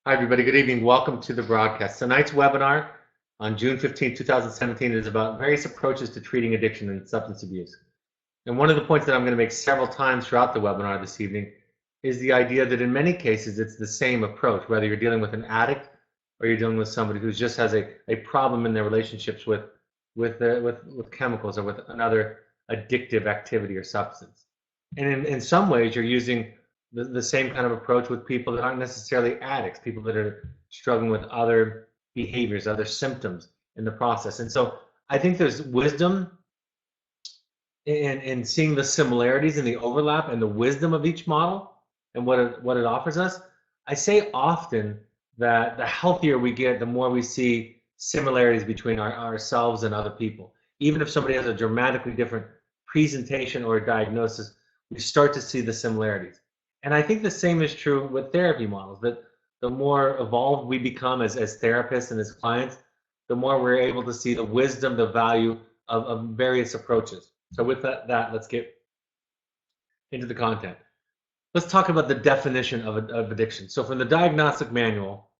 Hi, everybody. Good evening. Welcome to the broadcast. Tonight's webinar on June 15, 2017 is about various approaches to treating addiction and substance abuse. And one of the points that I'm going to make several times throughout the webinar this evening is the idea that in many cases it's the same approach, whether you're dealing with an addict or you're dealing with somebody who just has a problem in their relationships with chemicals or with another addictive activity or substance. And in some ways, you're using the same kind of approach with people that aren't necessarily addicts, people that are struggling with other behaviors, other symptoms in the process. And so I think there's wisdom in seeing the similarities and the overlap and the wisdom of each model and what it offers us. I say often that the healthier we get, the more we see similarities between ourselves and other people. Even if somebody has a dramatically different presentation or diagnosis, we start to see the similarities. And I think the same is true with therapy models, that the more evolved we become as therapists and as clients, the more we're able to see the wisdom, the value of various approaches. So with that, let's get into the content. Let's talk about the definition of addiction. So from the diagnostic manual,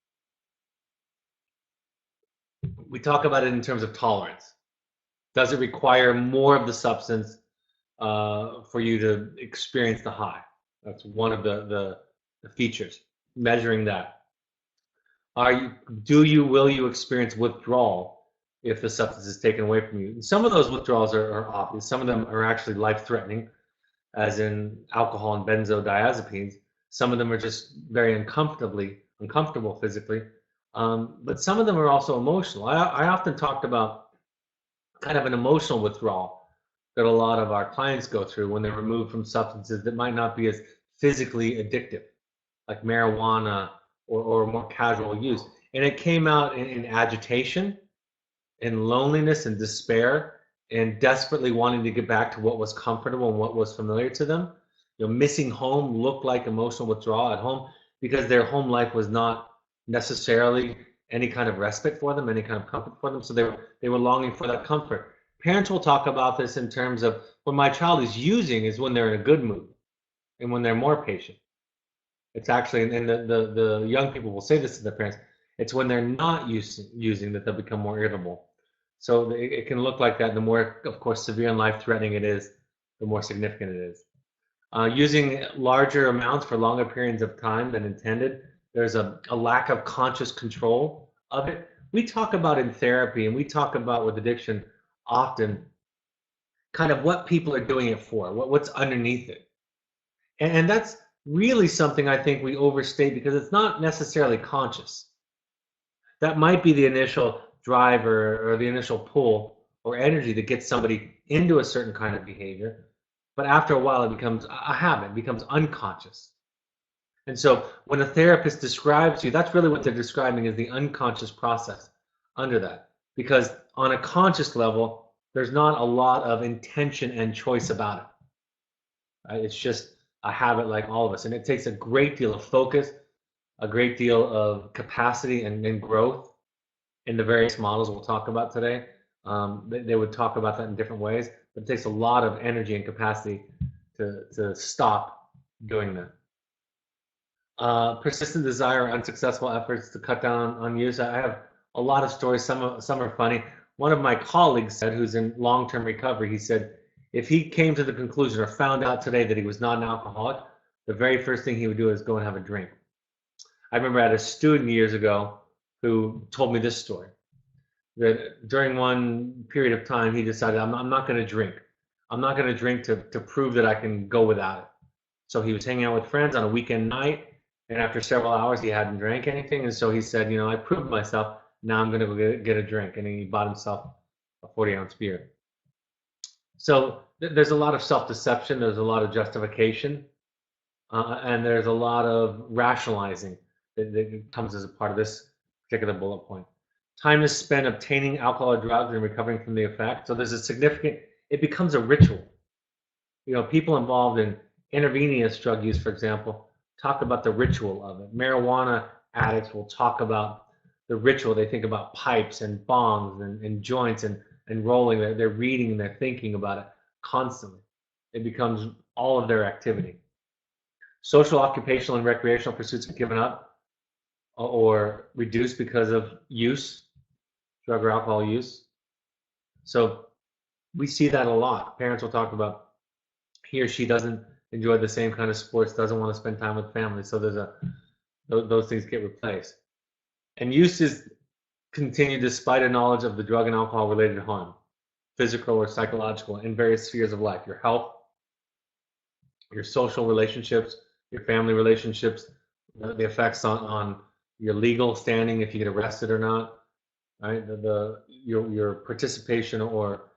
we talk about it in terms of tolerance. Does it require more of the substance for you to experience the high? That's one of the features, measuring that. Will you experience withdrawal if the substance is taken away from you? And some of those withdrawals are obvious. Some of them are actually life-threatening, as in alcohol and benzodiazepines. Some of them are just very uncomfortable physically. But some of them are also emotional. I often talked about kind of an emotional withdrawal that a lot of our clients go through when they're removed from substances that might not be as physically addictive, like marijuana or more casual use. And it came out in agitation, in loneliness and despair, and desperately wanting to get back to what was comfortable and what was familiar to them. Missing home looked like emotional withdrawal at home because their home life was not necessarily any kind of respite for them, any kind of comfort for them. So they were longing for that comfort. Parents will talk about this in terms of when my child is using is when they're in a good mood and when they're more patient. It's actually, and the young people will say this to their parents, it's when they're not using that they'll become more irritable. So it can look like that. The more, of course, severe and life-threatening it is, the more significant it is. Using larger amounts for longer periods of time than intended, there's a lack of conscious control of it. We talk about in therapy, and we talk about with addiction often kind of what people are doing it for, what's underneath it. And that's really something I think we overstate because it's not necessarily conscious. That might be the initial driver or the initial pull or energy that gets somebody into a certain kind of behavior. But after a while, it becomes a habit, becomes unconscious. And so when a therapist describes you, that's really what they're describing is the unconscious process under that. Because on a conscious level, there's not a lot of intention and choice about it. Right? It's just a habit like all of us. And it takes a great deal of focus, a great deal of capacity and growth in the various models we'll talk about today. They would talk about that in different ways, but it takes a lot of energy and capacity to stop doing that. Persistent desire or unsuccessful efforts to cut down on use. I have a lot of stories. Some are funny. One of my colleagues said, who's in long-term recovery, he said, if he came to the conclusion or found out today that he was not an alcoholic, the very first thing he would do is go and have a drink. I remember I had a student years ago who told me this story, that during one period of time, he decided, I'm not going to drink. I'm not going to drink to prove that I can go without it. So he was hanging out with friends on a weekend night, and after several hours, he hadn't drank anything. And so he said, I proved myself. Now I'm going to go get a drink. And he bought himself a 40-ounce beer. So there's a lot of self-deception. There's a lot of justification. And there's a lot of rationalizing that comes as a part of this particular bullet point. Time is spent obtaining alcohol or drugs and recovering from the effect. So there's a significant, it becomes a ritual. People involved in intravenous drug use, for example, talk about the ritual of it. Marijuana addicts will talk about the ritual. They think about pipes and bongs and joints and rolling. They're reading and they're thinking about it constantly. It becomes all of their activity. Social, occupational, and recreational pursuits are given up. or reduced because of use, drug or alcohol use. So we see that a lot. Parents will talk about he or she doesn't enjoy the same kind of sports, doesn't want to spend time with family. So those things get replaced. And use is continued despite a knowledge of the drug and alcohol related harm, physical or psychological, in various spheres of life, your health, your social relationships, your family relationships, the effects on your legal standing if you get arrested or not, right? Your participation or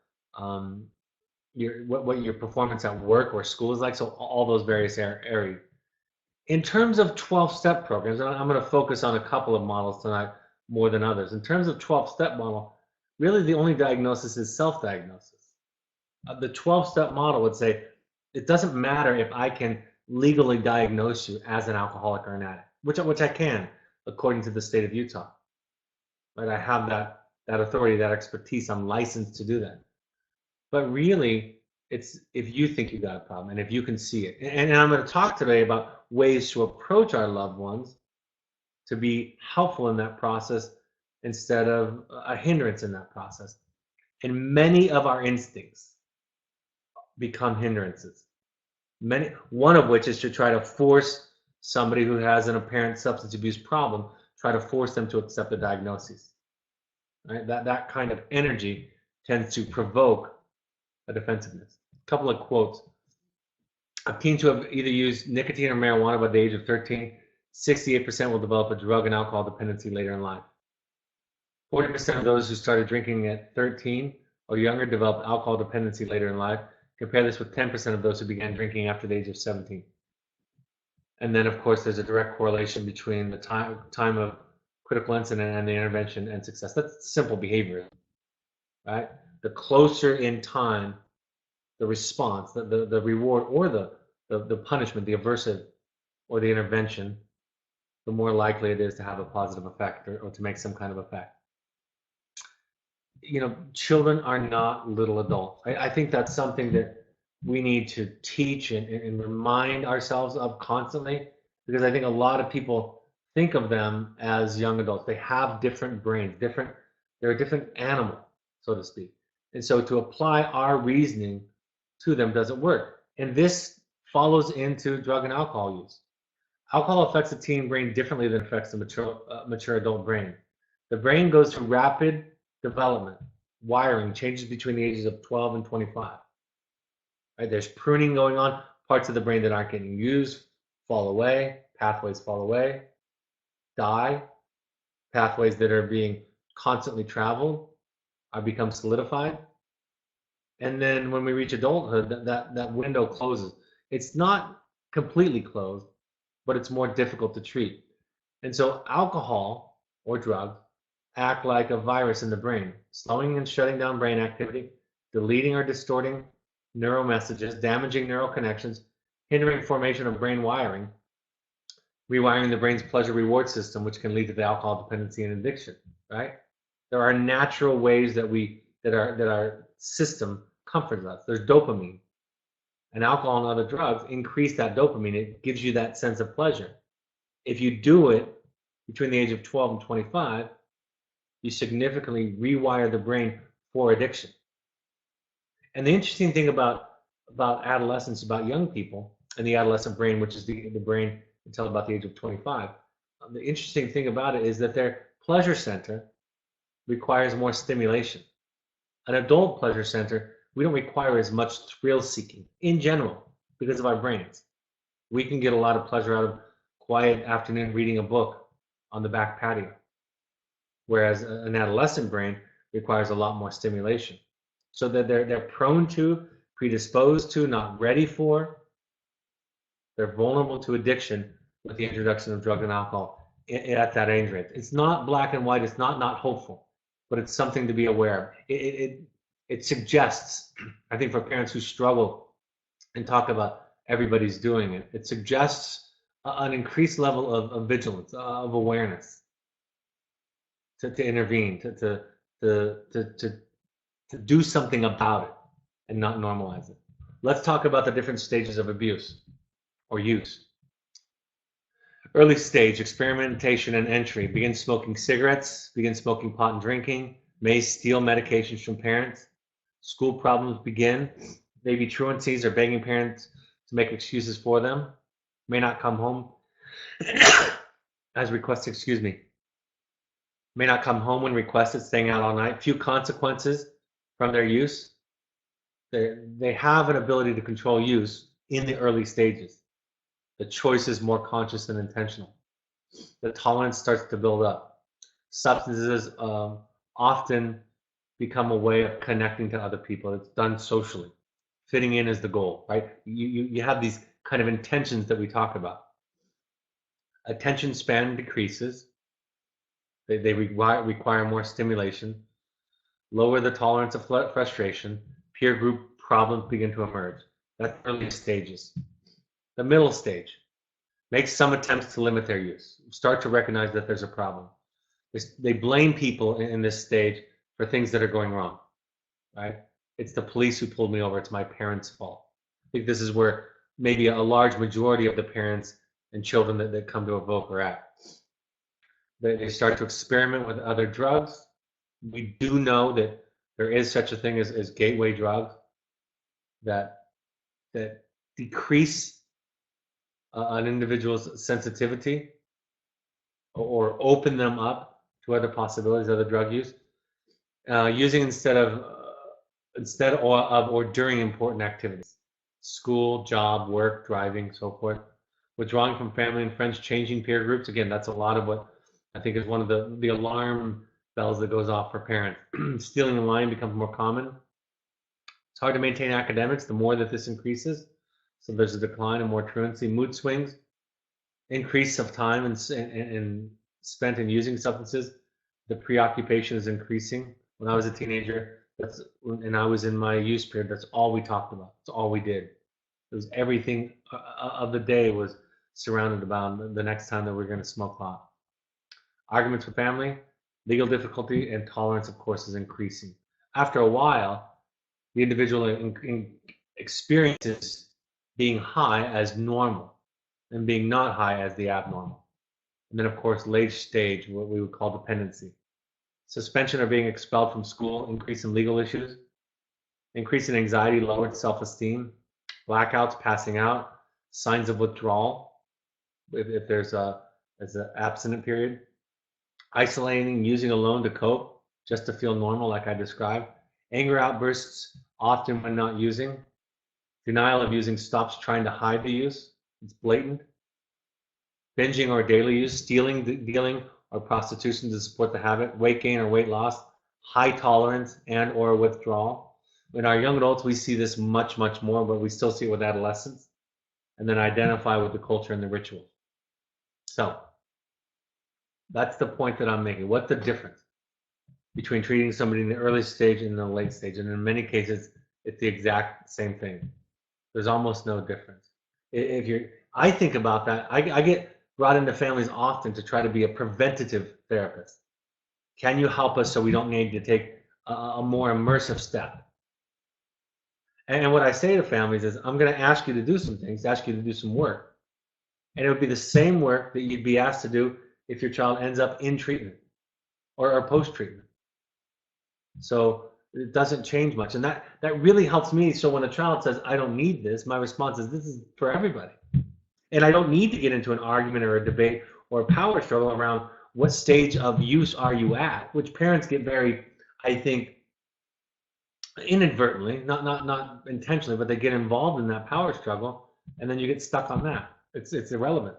what your performance at work or school is like. So all those various areas. In terms of 12-step programs, and I'm going to focus on a couple of models tonight more than others. In terms of 12-step model, really the only diagnosis is self-diagnosis. The 12-step model would say it doesn't matter if I can legally diagnose you as an alcoholic or an addict, which I can according to the state of Utah. Right? I have that authority, that expertise. I'm licensed to do that. But really, it's if you think you got a problem and if you can see it. And I'm going to talk today about ways to approach our loved ones to be helpful in that process instead of a hindrance in that process. And many of our instincts become hindrances. One of which is to try to force somebody who has an apparent substance abuse problem, try to force them to accept the diagnosis. Right? That kind of energy tends to provoke a defensiveness. A couple of quotes. A teen to have either used nicotine or marijuana by the age of 13, 68% will develop a drug and alcohol dependency later in life. 40% of those who started drinking at 13 or younger developed alcohol dependency later in life. Compare this with 10% of those who began drinking after the age of 17. And then, of course, there's a direct correlation between the time of critical incident and the intervention and success. That's simple behavior, right? The closer in time the response, the reward or the punishment, the aversive or the intervention, the more likely it is to have a positive effect or to make some kind of effect. Children are not little adults. I think that's something that we need to teach and remind ourselves of constantly, because I think a lot of people think of them as young adults. They have different brains, they're a different animal, so to speak. And so to apply our reasoning to them doesn't work. And this follows into drug and alcohol use. Alcohol affects the teen brain differently than affects the mature adult brain. The brain goes through rapid development, wiring, changes between the ages of 12 and 25. Right? There's pruning going on. Parts of the brain that aren't getting used fall away, pathways fall away, die. Pathways that are being constantly traveled become solidified. And then when we reach adulthood, that window closes. It's not completely closed, but it's more difficult to treat. And so alcohol or drugs act like a virus in the brain, slowing and shutting down brain activity, deleting or distorting neural messages, damaging neural connections, hindering formation of brain wiring, rewiring the brain's pleasure reward system, which can lead to the alcohol dependency and addiction, right? There are natural ways that our system comforts us. There's dopamine. And alcohol and other drugs increase that dopamine. It gives you that sense of pleasure. If you do it between the age of 12 and 25, you significantly rewire the brain for addiction. And the interesting thing about adolescence, about young people, and the adolescent brain, which is the brain until about the age of 25, the interesting thing about it is that their pleasure center requires more stimulation. An adult pleasure center, we don't require as much thrill seeking in general because of our brains. We can get a lot of pleasure out of quiet afternoon reading a book on the back patio, whereas an adolescent brain requires a lot more stimulation. So that they're prone to, predisposed to, not ready for, they're vulnerable to addiction with the introduction of drug and alcohol at that age range. It's not black and white, it's not hopeful, but it's something to be aware of. It suggests, I think for parents who struggle and talk about everybody's doing it, it suggests an increased level of vigilance, of awareness, to intervene, to do something about it and not normalize it. Let's talk about the different stages of abuse or use. Early stage, experimentation and entry. Begin smoking cigarettes, begin smoking pot and drinking, may steal medications from parents. School problems begin. Maybe truancies or begging parents to make excuses for them. May not come home as requested, excuse me. May not come home when requested, staying out all night. Few consequences from their use. They have an ability to control use in the early stages. The choice is more conscious and intentional. The tolerance starts to build up. Substances often become a way of connecting to other people. It's done socially. Fitting in is the goal, right? You have these kind of intentions that we talk about. Attention span decreases. They require more stimulation. Lower the tolerance of frustration. Peer group problems begin to emerge. That's early stages. The middle stage. Make some attempts to limit their use. Start to recognize that there's a problem. They blame people in this stage for things that are going wrong, right? It's the police who pulled me over. It's my parents' fault. I think this is where maybe a large majority of the parents and children that come to Evoke are at. They start to experiment with other drugs. We do know that there is such a thing as gateway drugs that decrease an individual's sensitivity or open them up to other possibilities, other drug use, using instead of or during important activities, school, job, work, driving, so forth. Withdrawing from family and friends, changing peer groups. Again, that's a lot of what I think is one of the alarm bells that goes off for parents. Stealing in line becomes more common. It's hard to maintain academics the more that this increases. So there's a decline in more truancy. Mood swings, increase of time and spent in using substances. The preoccupation is increasing. When I was a teenager, and I was in my use period, that's all we talked about. That's all we did. It was everything of the day was surrounded about the next time that we're going to smoke pot. Arguments with family, legal difficulty, and tolerance, of course, is increasing. After a while, the individual experiences being high as normal and being not high as the abnormal. And then, of course, late stage, what we would call dependency. Suspension or being expelled from school, increase in legal issues, increase in anxiety, lowered self-esteem, blackouts, passing out, signs of withdrawal, if there's an abstinent period, isolating, using alone to cope, just to feel normal, like I described, anger outbursts, often when not using, denial of using, stops trying to hide the use, it's blatant, binging or daily use, stealing, dealing, or prostitution to support the habit, weight gain or weight loss, high tolerance and or withdrawal. In our young adults, we see this much, much more, but we still see it with adolescents, and then identify with the culture and the rituals. So that's the point that I'm making. What's the difference between treating somebody in the early stage and the late stage? And in many cases, it's the exact same thing. There's almost no difference. I think about that. I get brought into families often to try to be a preventative therapist. Can you help us so we don't need to take a more immersive step? And what I say to families is, I'm going to ask you to do some things, ask you to do some work. And it would be the same work that you'd be asked to do if your child ends up in treatment or post-treatment. So it doesn't change much. And that really helps me. So when a child says, I don't need this, my response is, this is for everybody. And I don't need to get into an argument or a debate or a power struggle around what stage of use are you at, which parents get very, I think, inadvertently, not intentionally, but they get involved in that power struggle, and then you get stuck on that. It's irrelevant.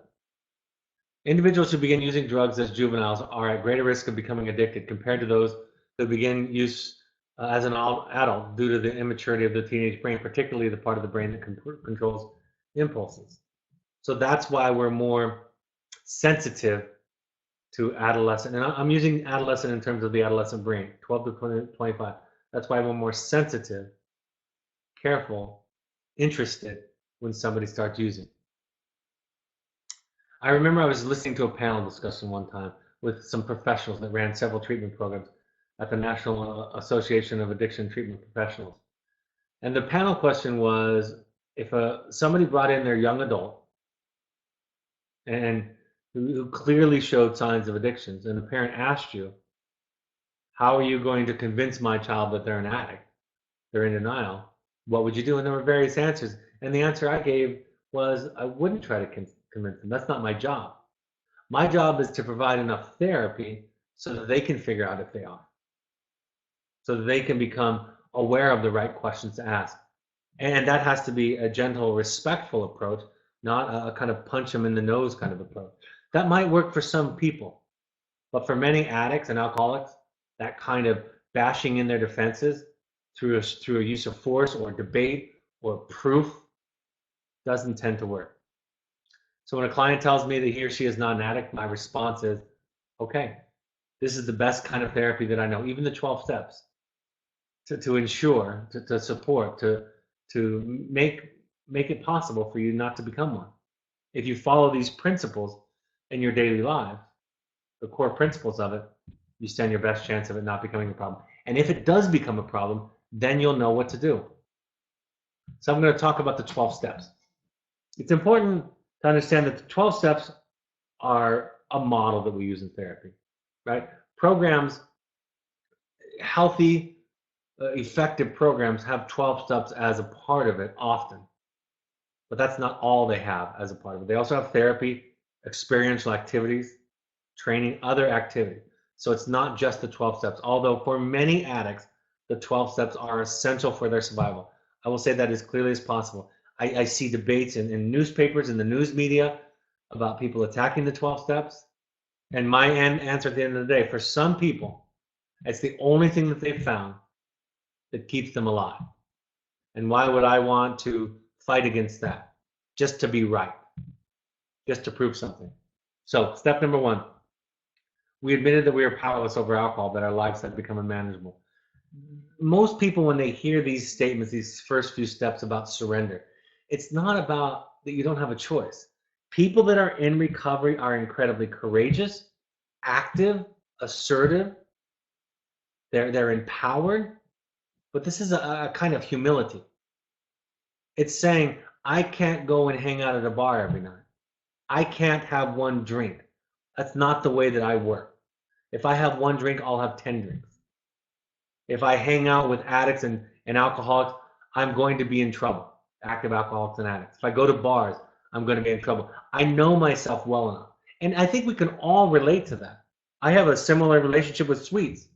Individuals who begin using drugs as juveniles are at greater risk of becoming addicted compared to those who begin use as an adult due to the immaturity of the teenage brain, particularly the part of the brain that controls impulses. So that's why we're more sensitive to adolescent. And I'm using adolescent in terms of the adolescent brain, 12 to 25. That's why we're more sensitive, careful, interested when somebody starts using. I remember I was listening to a panel discussion one time with some professionals that ran several treatment programs at the National Association of Addiction Treatment Professionals. And the panel question was, if somebody brought in their young adult and who clearly showed signs of addictions, and the parent asked you, how are you going to convince my child that they're an addict? They're in denial. What would you do? And there were various answers. And the answer I gave was, I wouldn't try to convince them. That's not my job. My job is to provide enough therapy so that they can figure out if they are, so that they can become aware of the right questions to ask. And that has to be a gentle, respectful approach, not a kind of punch them in the nose kind of approach. That might work for some people, but for many addicts and alcoholics, that kind of bashing in their defenses through a use of force or debate or proof doesn't tend to work. So when a client tells me that he or she is not an addict, my response is, okay, this is the best kind of therapy that I know, even the 12 steps, to ensure, to support, to make it possible for you not to become one. If you follow these principles in your daily life, the core principles of it, you stand your best chance of it not becoming a problem. And if it does become a problem, then you'll know what to do. So I'm going to talk about the 12 steps. It's important to understand that the 12 steps are a model that we use in therapy, right? Programs, healthy, effective programs have 12 steps as a part of it often, but that's not all they have as a part of it. They also have therapy, experiential activities, training, other activities. So it's not just the 12 steps, although for many addicts, the 12 steps are essential for their survival. I will say that as clearly as possible. I see debates in newspapers, in the news media, about people attacking the 12 steps. And my answer at the end of the day, for some people, it's the only thing that they've found that keeps them alive. And why would I want to fight against that? Just to be right, just to prove something. So step number one, we admitted that we are powerless over alcohol, that our lives have become unmanageable. Most people, when they hear these statements, these first few steps about surrender, it's not about that you don't have a choice. People that are in recovery are incredibly courageous, active, assertive. They're empowered, but this is a kind of humility. It's saying, I can't go and hang out at a bar every night. I can't have one drink. That's not the way that I work. If I have one drink, I'll have 10 drinks. If I hang out with addicts and alcoholics, I'm going to be in trouble. Active alcoholics and addicts. If I go to bars, I'm going to be in trouble. I know myself well enough. And I think we can all relate to that. I have a similar relationship with sweets.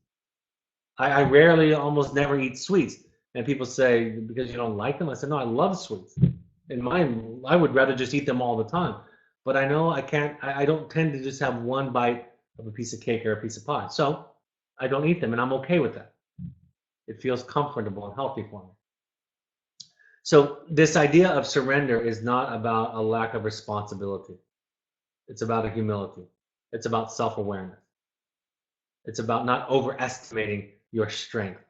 I rarely, almost never eat sweets. And people say, because you don't like them? I said, no, I love sweets. In mine, I would rather just eat them all the time. But I know I can't, I don't tend to just have one bite of a piece of cake or a piece of pie. So I don't eat them, and I'm okay with that. It feels comfortable and healthy for me. So this idea of surrender is not about a lack of responsibility. It's about a humility. It's about self-awareness. It's about not overestimating your strength,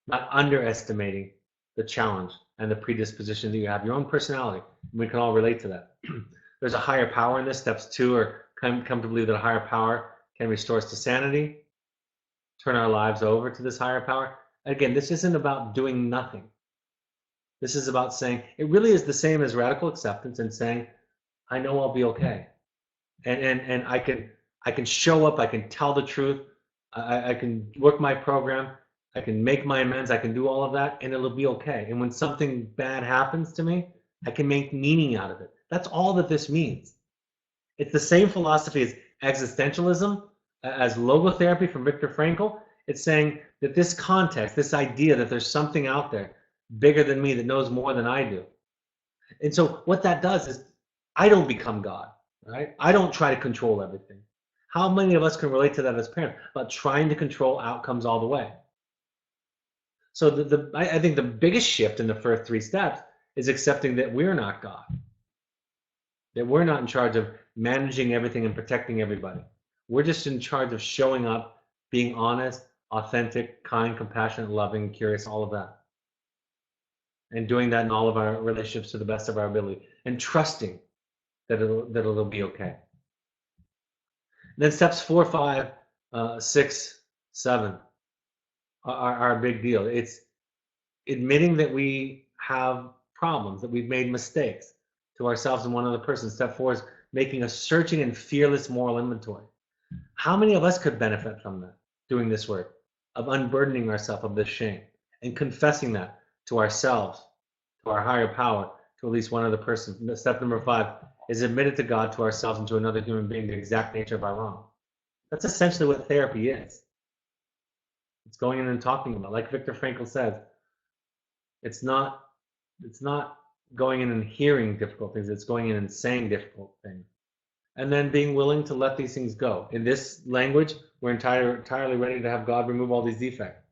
not underestimating the challenge and the predisposition that you have, your own personality. We can all relate to that. There's a higher power in this. Steps 2 are come to believe that a higher power can restore us to sanity, turn our lives over to this higher power. Again, this isn't about doing nothing. This is about saying, it really is the same as radical acceptance and saying, I know I'll be okay. And I can show up, I can tell the truth, I can work my program, I can make my amends, I can do all of that, and it'll be okay. And when something bad happens to me, I can make meaning out of it. That's all that this means. It's the same philosophy as existentialism, as logotherapy from Viktor Frankl. It's saying that this context, this idea that there's something out there bigger than me that knows more than I do. And so what that does is I don't become God, right? I don't try to control everything. How many of us can relate to that as parents, about trying to control outcomes all the way? So I think the biggest shift in the first 3 steps is accepting that we're not God, that we're not in charge of managing everything and protecting everybody. We're just in charge of showing up, being honest, authentic, kind, compassionate, loving, curious, all of that. And doing that in all of our relationships to the best of our ability, and trusting that it'll be okay. And then steps 4, 5, 6, 7 are a big deal. It's admitting that we have problems, that we've made mistakes to ourselves and one other person. Step 4 is making a searching and fearless moral inventory. How many of us could benefit from that, doing this work, of unburdening ourselves of this shame and confessing that to ourselves, to our higher power, to at least one other person? Step number 5 is admit it to God, to ourselves, and to another human being the exact nature of our wrong. That's essentially what therapy is. It's going in and talking about, like Viktor Frankl says, it's not going in and hearing difficult things, it's going in and saying difficult things. And then being willing to let these things go. In this language, we're entirely ready to have God remove all these defects.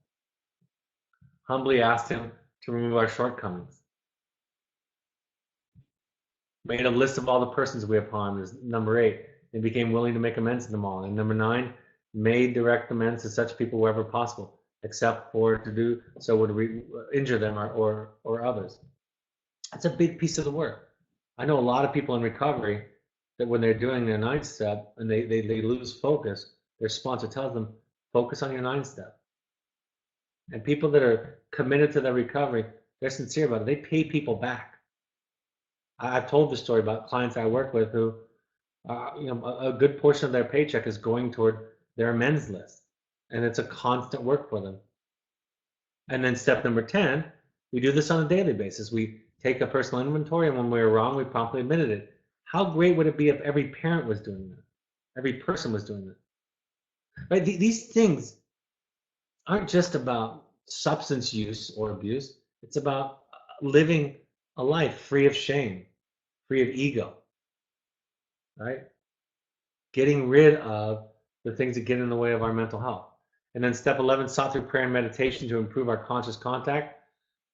Humbly asked him to remove our shortcomings. Made a list of all the persons we have harmed is number 8, and became willing to make amends to them all. And number 9, made direct amends to such people wherever possible, except for to do so would injure them or others. That's a big piece of the work. I know a lot of people in recovery that when they're doing their 9th step and they lose focus, their sponsor tells them, focus on your 9th step. And people that are committed to their recovery, they're sincere about it. They pay people back. I've told the story about clients I work with who, a good portion of their paycheck is going toward their amends list. And it's a constant work for them. And then step number 10, we do this on a daily basis. We take a personal inventory, and when we were wrong, we promptly admitted it. How great would it be if every parent was doing that? Every person was doing that. Right? These things aren't just about substance use or abuse. It's about living a life free of shame, free of ego, right? Getting rid of the things that get in the way of our mental health. And then step 11, sought through prayer and meditation to improve our conscious contact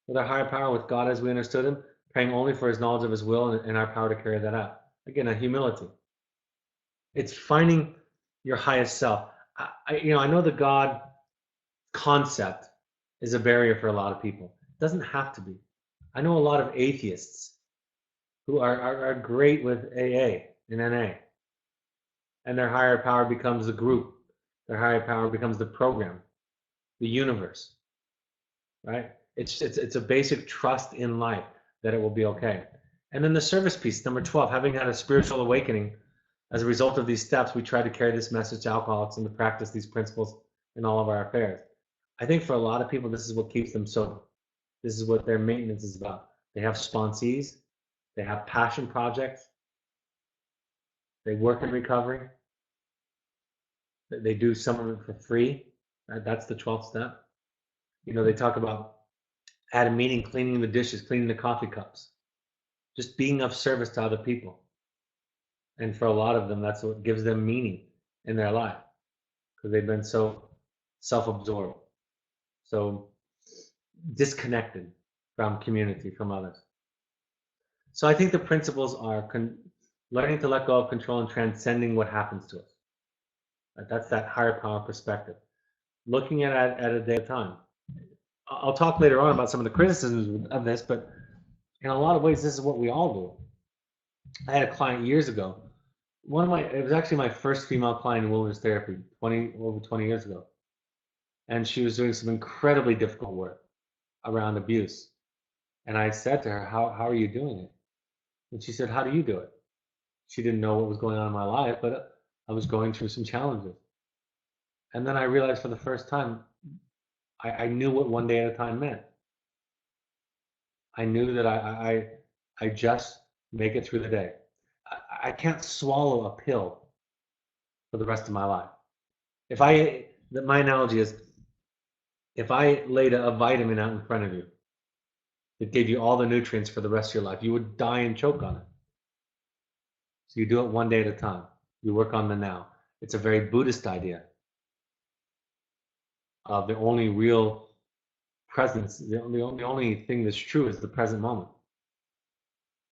with our higher power, with God as we understood him, praying only for his knowledge of his will and our power to carry that out. Again, a humility. It's finding your highest self. I know the God concept is a barrier for a lot of people. It doesn't have to be. I know a lot of atheists who are great with AA and NA, and their higher power becomes the group. Their higher power becomes the program, the universe, right? It's a basic trust in life that it will be okay. And then the service piece, number 12, having had a spiritual awakening as a result of these steps, we try to carry this message to alcoholics and to practice these principles in all of our affairs. I think for a lot of people, this is what keeps them sober. This is what their maintenance is about. They have sponsees, they have passion projects, they work in recovery, they do some of it for free. That's the 12th step. They talk about at a meeting, cleaning the dishes, cleaning the coffee cups, just being of service to other people. And for a lot of them, that's what gives them meaning in their life, because they've been so self-absorbed, so disconnected from community, from others. So I think the principles are learning to let go of control and transcending what happens to us. That's that higher power perspective. Looking at it at a day at a time. I'll talk later on about some of the criticisms of this, but in a lot of ways, this is what we all do. I had a client years ago. It was actually my first female client in wilderness therapy, over 20 years ago. And she was doing some incredibly difficult work around abuse. And I said to her, how are you doing it? And she said, how do you do it? She didn't know what was going on in my life, but I was going through some challenges. And then I realized for the first time, I knew what one day at a time meant. I knew that I just make it through the day. I can't swallow a pill for the rest of my life. My analogy is, if I laid a vitamin out in front of you that gave you all the nutrients for the rest of your life, you would die and choke on it. So you do it one day at a time. You work on the now. It's a very Buddhist idea of the only real presence, the only thing that's true is the present moment.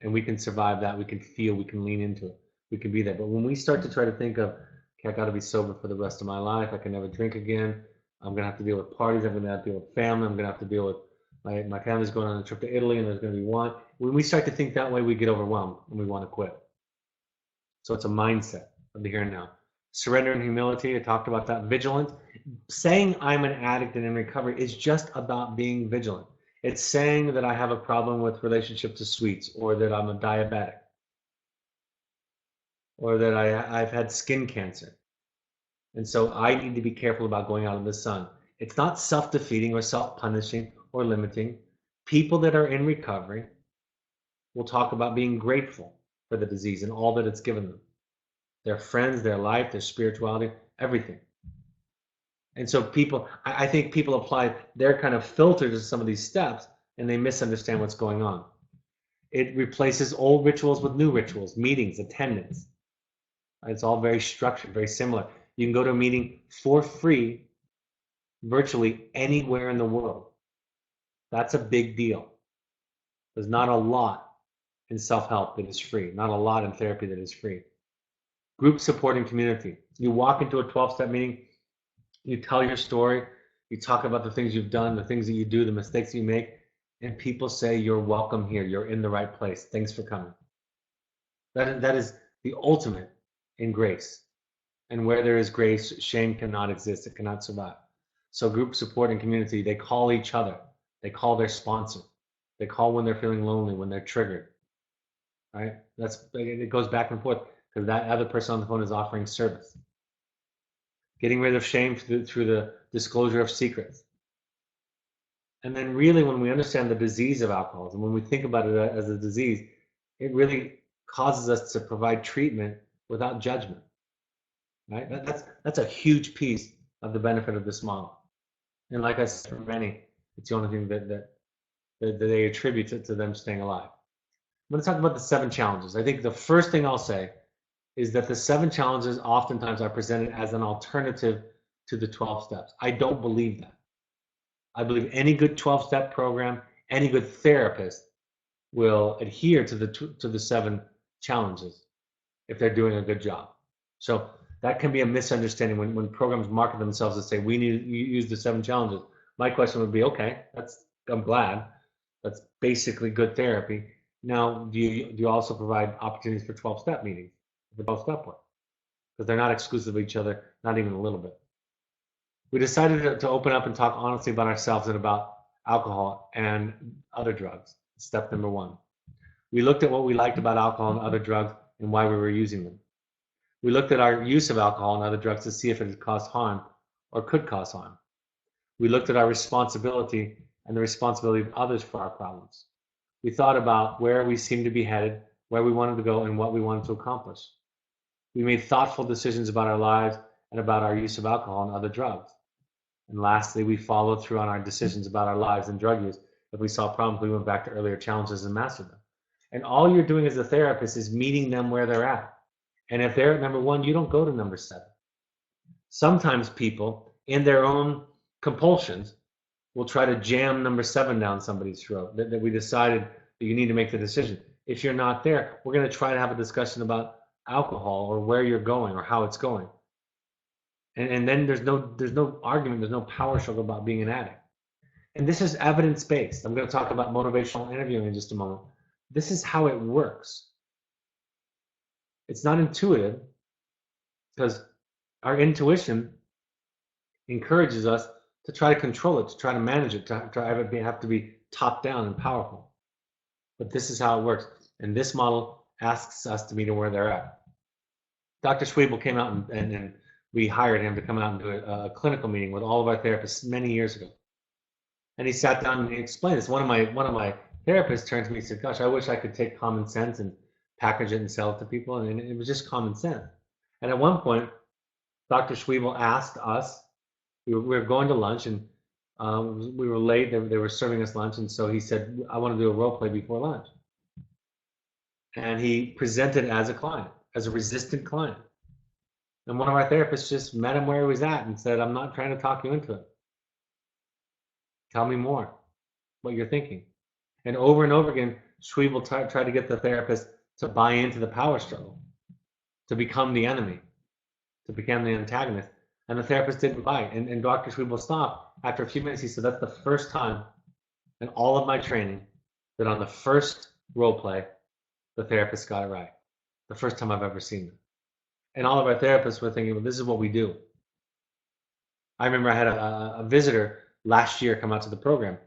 And we can survive that, we can feel, we can lean into it, we can be there. But when we start to try to think of, okay, I got to be sober for the rest of my life, I can never drink again, I'm going to have to deal with parties, I'm going to have to deal with family, I'm going to have to deal with my family's going on a trip to Italy and there's going to be one. When we start to think that way, we get overwhelmed and we want to quit. So it's a mindset of the here and now. Surrender and humility, I talked about that. Vigilant. Saying I'm an addict and in recovery is just about being vigilant. It's saying that I have a problem with relationship to sweets or that I'm a diabetic. or that I've had skin cancer. And so I need to be careful about going out in the sun. It's not self-defeating or self-punishing or limiting. People that are in recovery will talk about being grateful for the disease and all that it's given them. Their friends, their life, their spirituality, everything. And so I think people apply their kind of filter to some of these steps and they misunderstand what's going on. It replaces old rituals with new rituals, meetings, attendance. It's all very structured, very similar. You can go to a meeting for free virtually anywhere in the world. That's a big deal. There's not a lot in self-help that is free, not a lot in therapy that is free. Group support and community. You walk into a 12-step meeting, you tell your story, you talk about the things you've done, the things that you do, the mistakes you make, and people say, you're welcome here, you're in the right place, thanks for coming. That is the ultimate in grace. And where there is grace, shame cannot exist, it cannot survive. So group support and community, they call each other, they call their sponsor, they call when they're feeling lonely, when they're triggered, right? It goes back and forth because that other person on the phone is offering service. Getting rid of shame through the disclosure of secrets. And then really when we understand the disease of alcoholism, when we think about it as a disease, it really causes us to provide treatment without judgment, right? That's a huge piece of the benefit of this model. And like I said, for many, it's the only thing that they attribute to them staying alive. I'm going to talk about the 7 challenges. I think the first thing I'll say is that the 7 challenges oftentimes are presented as an alternative to the 12 steps. I don't believe that. I believe any good 12-step program, any good therapist will adhere to the 7 challenges if they're doing a good job. So that can be a misunderstanding when programs market themselves and say, we need to use the 7 challenges. My question would be, okay, I'm glad. That's basically good therapy. Now, do you also provide opportunities for 12-step meetings, for 12-step work? Because they're not exclusive of each other, not even a little bit. We decided to open up and talk honestly about ourselves and about alcohol and other drugs. Step number 1. We looked at what we liked about alcohol and other drugs and why we were using them. We looked at our use of alcohol and other drugs to see if it had caused harm or could cause harm. We looked at our responsibility and the responsibility of others for our problems. We thought about where we seemed to be headed, where we wanted to go, and what we wanted to accomplish. We made thoughtful decisions about our lives and about our use of alcohol and other drugs. And lastly, we followed through on our decisions about our lives and drug use. If we saw problems, we went back to earlier challenges and mastered them. And all you're doing as a therapist is meeting them where they're at. And if they're at number 1, you don't go to number 7. Sometimes people, in their own compulsions, will try to jam number 7 down somebody's throat, that we decided that you need to make the decision. If you're not there, we're going to try to have a discussion about alcohol or where you're going or how it's going. And then there's no argument, there's no power struggle about being an addict. And this is evidence-based. I'm going to talk about motivational interviewing in just a moment. This is how it works. It's not intuitive because our intuition encourages us to try to control it, to try to manage it, to have to be top down and powerful. But this is how it works. And this model asks us to meet them where they're at. Dr. Schwebel came out and we hired him to come out and do a clinical meeting with all of our therapists many years ago. And he sat down and he explained this. One of my therapists turned to me and said, gosh, I wish I could take common sense and package it and sell it to people. And it was just common sense. And at one point, Dr. Schwebel asked us, we were going to lunch and we were late. They were serving us lunch. And so he said, I want to do a role play before lunch. And he presented as a client, as a resistant client. And one of our therapists just met him where he was at and said, I'm not trying to talk you into it. Tell me more what you're thinking. And over again, Schwebel tried to get the therapist to buy into the power struggle, to become the enemy, to become the antagonist. And the therapist didn't buy it. And Dr. Schwebel stopped. After a few minutes, he said, that's the first time in all of my training that on the first role play, the therapist got it right. The first time I've ever seen it. And all of our therapists were thinking, well, this is what we do. I remember I had a visitor last year come out to the program,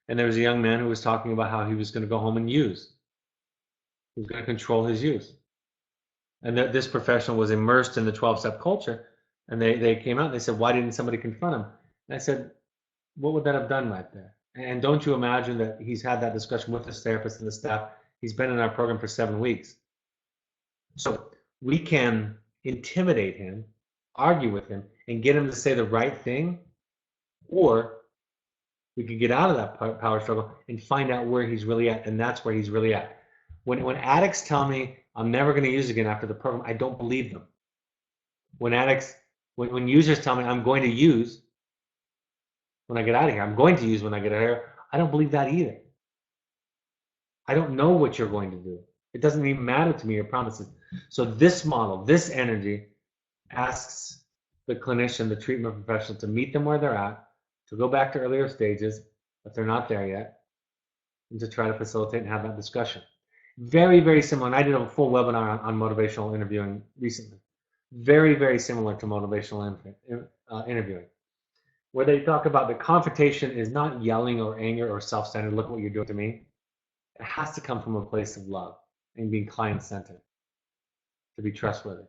and there was a young man who was talking about how he was going to go home and use. He was going to control his use. And this professional was immersed in the 12-step culture, and they came out and they said, why didn't somebody confront him? And I said, what would that have done right there? And don't you imagine that he's had that discussion with his therapist and the staff? He's been in our program for 7 weeks. So we can intimidate him, argue with him, and get him to say the right thing, or we could get out of that power struggle and find out where he's really at, and that's where he's really at. When addicts tell me I'm never going to use again after the program, I don't believe them. When users tell me I'm going to use when I get out of here, I'm going to use when I get out of here, I don't believe that either. I don't know what you're going to do. It doesn't even matter to me, your promises. So this model, this energy, asks the clinician, the treatment professional, to meet them where they're at, to go back to earlier stages if they're not there yet, and to try to facilitate and have that discussion. Very, very similar. And I did a full webinar on motivational interviewing recently. Very, very similar to motivational interviewing, where they talk about the confrontation is not yelling or anger or self-centered, look what you're doing to me. It has to come from a place of love and being client-centered to be trustworthy.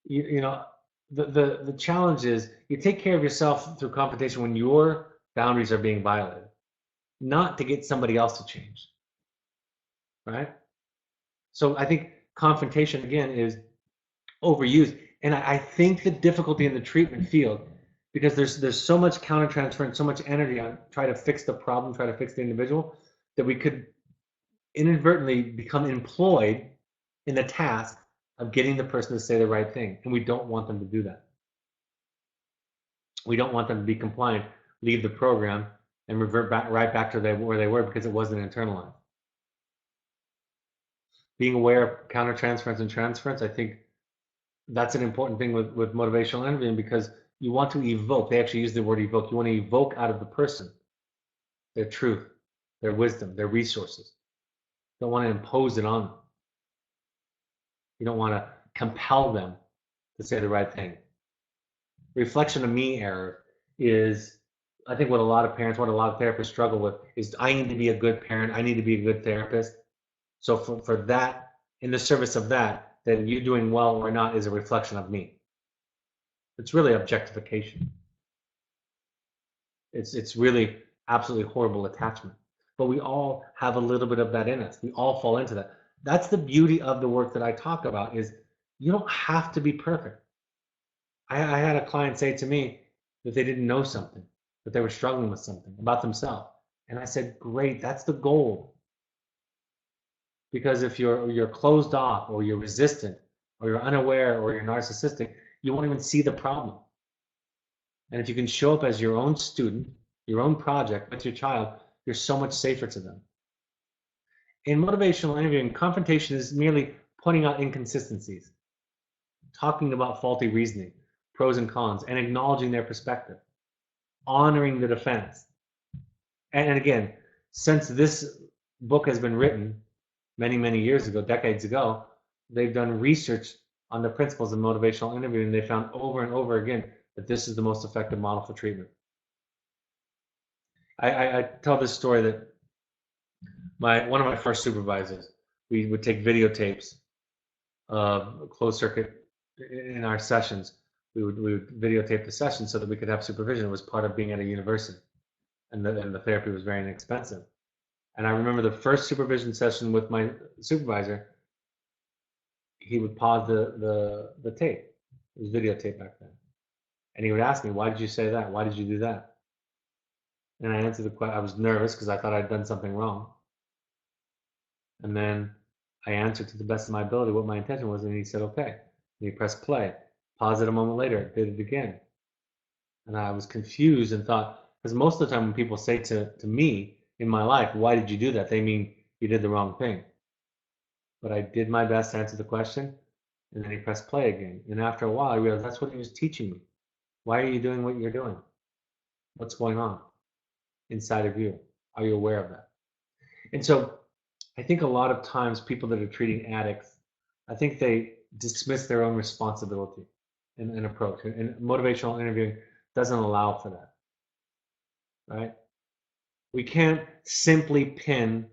You know, the challenge is you take care of yourself through confrontation when your boundaries are being violated, not to get somebody else to change, right? So I think confrontation, again, is overused. And I think the difficulty in the treatment field, because there's so much countertransference, so much energy on try to fix the problem, try to fix the individual, that we could inadvertently become employed in the task of getting the person to say the right thing. And we don't want them to do that. We don't want them to be compliant, leave the program, and revert back right back to where they were because it wasn't internalized. Being aware of countertransference and transference, I think that's an important thing with motivational interviewing, because you want to evoke. They actually use the word evoke. You want to evoke out of the person their truth, their wisdom, their resources. You don't want to impose it on them. You don't want to compel them to say the right thing. Reflection of me error is, I think, what a lot of parents, what a lot of therapists struggle with is, I need to be a good parent. I need to be a good therapist. So for that, in the service of that, then you doing well or not is a reflection of me. It's really objectification. It's really absolutely horrible attachment. But we all have a little bit of that in us. We all fall into that. That's the beauty of the work that I talk about, is you don't have to be perfect. I had a client say to me that they didn't know something, that they were struggling with something about themselves. And I said, great, that's the goal. Because if you're closed off, or you're resistant, or you're unaware, or you're narcissistic, you won't even see the problem. And if you can show up as your own student, your own project with your child, you're so much safer to them. In motivational interviewing, confrontation is merely pointing out inconsistencies, talking about faulty reasoning, pros and cons, and acknowledging their perspective, honoring the defense. And again, since this book has been written many, many years ago, decades ago, they've done research on the principles of motivational interviewing, and they found over and over again that this is the most effective model for treatment. I tell this story that one of my first supervisors, we would take videotapes of closed circuit in our sessions. We would videotape the session so that we could have supervision. It was part of being at a university, and the therapy was very inexpensive. And I remember the first supervision session with my supervisor, he would pause the tape. It was videotape back then. And he would ask me, why did you say that? Why did you do that? And I answered the question. I was nervous because I thought I'd done something wrong. And then I answered to the best of my ability what my intention was, and he said, okay. And he pressed play. Pause it a moment later, did it again. And I was confused and thought, because most of the time when people say to me in my life, why did you do that? They mean you did the wrong thing. But I did my best to answer the question, and then he pressed play again. And after a while, I realized that's what he was teaching me. Why are you doing what you're doing? What's going on inside of you? Are you aware of that? And so I think a lot of times people that are treating addicts, I think they dismiss their own responsibility and approach. And motivational interviewing doesn't allow for that, right? We can't simply pin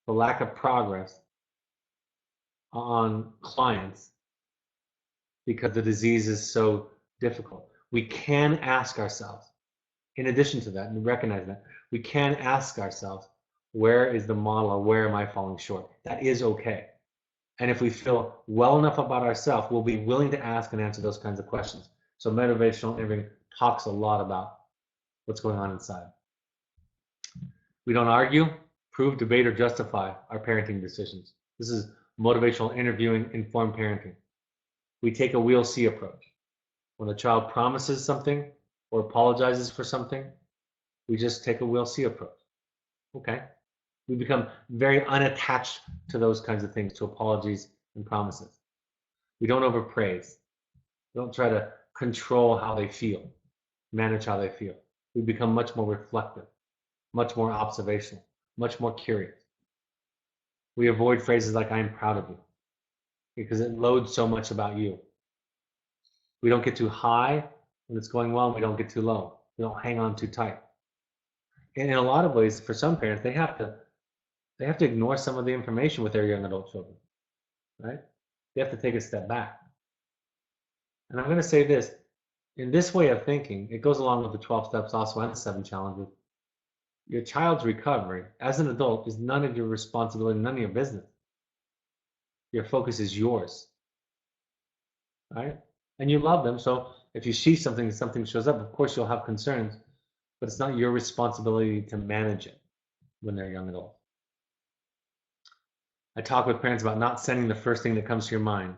the lack of progress on clients because the disease is so difficult. We can ask ourselves, in addition to that, and recognize that, we can ask ourselves, where is the model or where am I falling short? That is okay. And if we feel well enough about ourselves, we'll be willing to ask and answer those kinds of questions. So motivational interviewing talks a lot about what's going on inside. We don't argue, prove, debate, or justify our parenting decisions. This is motivational interviewing, informed parenting. We take a we'll see approach. When a child promises something or apologizes for something, we just take a we'll see approach. Okay. We become very unattached to those kinds of things, to apologies and promises. We don't overpraise. We don't try to control how they feel, manage how they feel. We become much more reflective, much more observational, much more curious. We avoid phrases like, I'm proud of you, because it loads so much about you. We don't get too high when it's going well, and we don't get too low. We don't hang on too tight. And in a lot of ways, for some parents, they have to ignore some of the information with their young adult children, right? They have to take a step back. And I'm going to say this, in this way of thinking, it goes along with the 12 steps also and the 7 challenges. Your child's recovery as an adult is none of your responsibility, none of your business. Your focus is yours, right? And you love them, so if you see something shows up, of course you'll have concerns, but it's not your responsibility to manage it when they're young adults. I talk with parents about not sending the first thing that comes to your mind.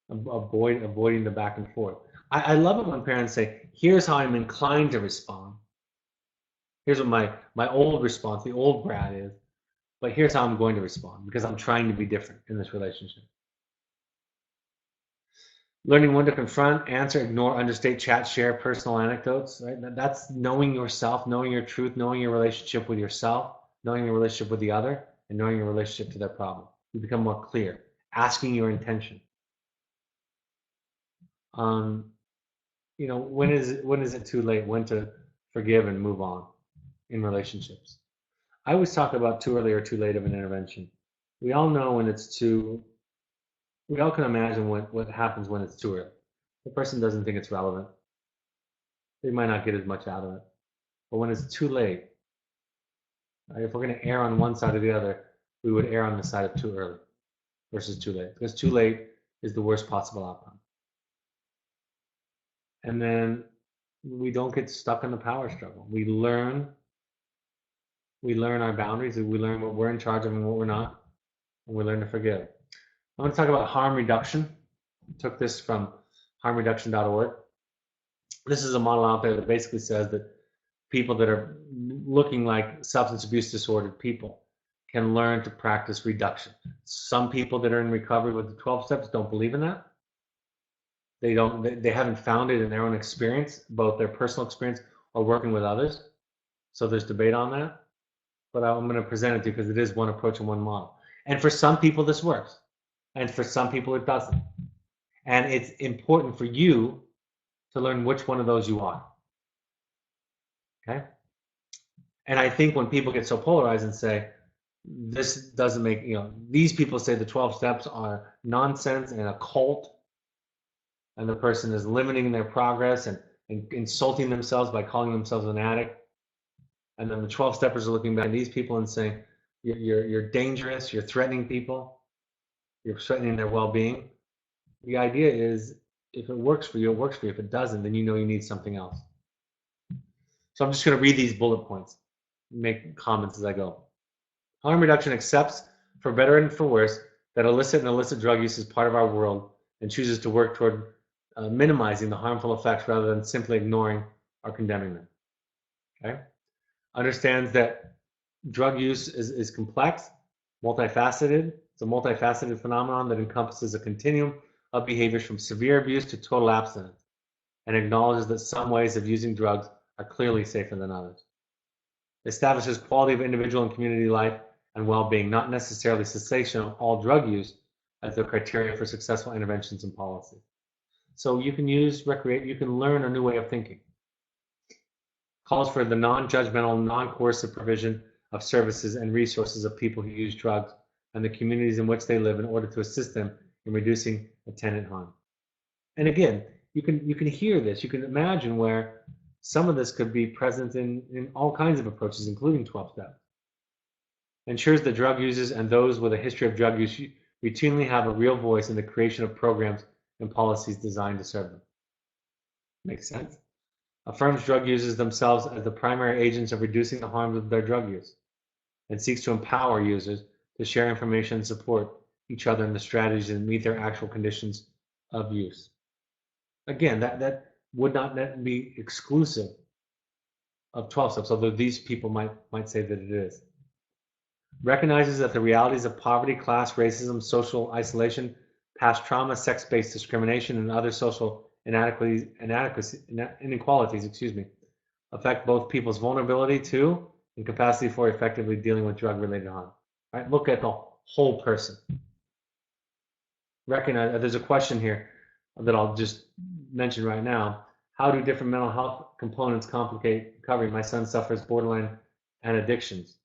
Avoiding the back and forth. I love it when parents say, here's how I'm inclined to respond. Here's what my old response, the old Brad is, but here's how I'm going to respond because I'm trying to be different in this relationship. Learning when to confront, answer, ignore, understate, chat, share personal anecdotes, right? That's knowing yourself, knowing your truth, knowing your relationship with yourself, knowing your relationship with the other, and knowing your relationship to their problem. You become more clear, asking your intention. When is it too late? When to forgive and move on in relationships? I always talk about too early or too late of an intervention. We all know when it's too. We all can imagine what happens when it's too early. The person doesn't think it's relevant. They might not get as much out of it. But when it's too late, right, if we're going to err on one side or the other, we would err on the side of too early versus too late. Because too late is the worst possible outcome. And then we don't get stuck in the power struggle. We learn our boundaries, we learn what we're in charge of and what we're not, and we learn to forgive. I want to talk about harm reduction. I took this from harmreduction.org. This is a model out there that basically says that people that are looking like substance abuse disordered people can learn to practice reduction. Some people that are in recovery with the 12 steps don't believe in that. They haven't found it in their own experience, both their personal experience or working with others. So there's debate on that. But I'm going to present it to you because it is one approach and one model. And for some people, this works. And for some people, it doesn't. And it's important for you to learn which one of those you are. Okay? And I think when people get so polarized and say, this doesn't make, these people say the 12 steps are nonsense and a cult, and the person is limiting their progress and insulting themselves by calling themselves an addict. And then the 12 steppers are looking back at these people and saying, you're dangerous, you're threatening people, you're threatening their well-being. The idea is, if it works for you, it works for you. If it doesn't, then you know you need something else. So I'm just going to read these bullet points, make comments as I go. Harm reduction accepts, for better and for worse, that illicit and illicit drug use is part of our world and chooses to work toward minimizing the harmful effects rather than simply ignoring or condemning them. Okay? Understands that drug use is complex, multifaceted. It's a multifaceted phenomenon that encompasses a continuum of behaviors from severe abuse to total abstinence, and acknowledges that some ways of using drugs are clearly safer than others. Establishes quality of individual and community life and well-being, not necessarily cessation of all drug use, as the criteria for successful interventions and policy. So you can you can learn a new way of thinking. Calls for the non-judgmental, non-coercive provision of services and resources of people who use drugs and the communities in which they live in order to assist them in reducing attendant harm. And again, you can hear this. You can imagine where some of this could be present in all kinds of approaches, including 12 step. Ensures that drug users and those with a history of drug use routinely have a real voice in the creation of programs and policies designed to serve them. Makes sense? Affirms drug users themselves as the primary agents of reducing the harms of their drug use, and seeks to empower users to share information and support each other in the strategies and meet their actual conditions of use. Again, that would not be exclusive of 12 steps, although these people might say that it is. Recognizes that the realities of poverty, class, racism, social isolation, past trauma, sex-based discrimination, and other social inequalities, affect both people's vulnerability to and capacity for effectively dealing with drug-related harm. Right? Look at the whole person. Recognize there's a question here that I'll just mention right now. How do different mental health components complicate recovery? My son suffers borderline and addictions.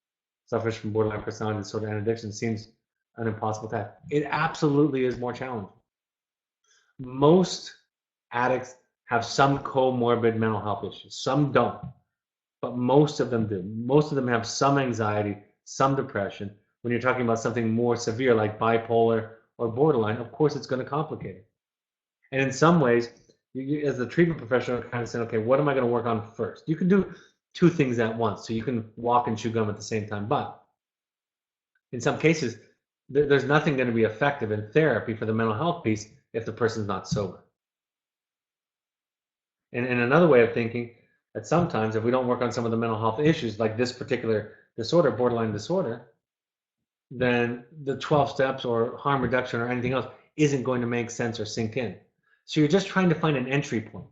Suffers from borderline personality disorder and addiction. Seems an impossible task. It absolutely is more challenging. Most addicts have some comorbid mental health issues. Some don't, but most of them do. Most of them have some anxiety, some depression. When you're talking about something more severe like bipolar or borderline, of course it's going to complicate it. And in some ways, you, as a treatment professional, kind of saying, okay, what am I going to work on first? You can do two things at once, so you can walk and chew gum at the same time. But in some cases, there's nothing going to be effective in therapy for the mental health piece if the person's not sober. And another way of thinking, that sometimes if we don't work on some of the mental health issues, like this particular disorder, borderline disorder, then the 12 steps or harm reduction or anything else isn't going to make sense or sink in. So you're just trying to find an entry point.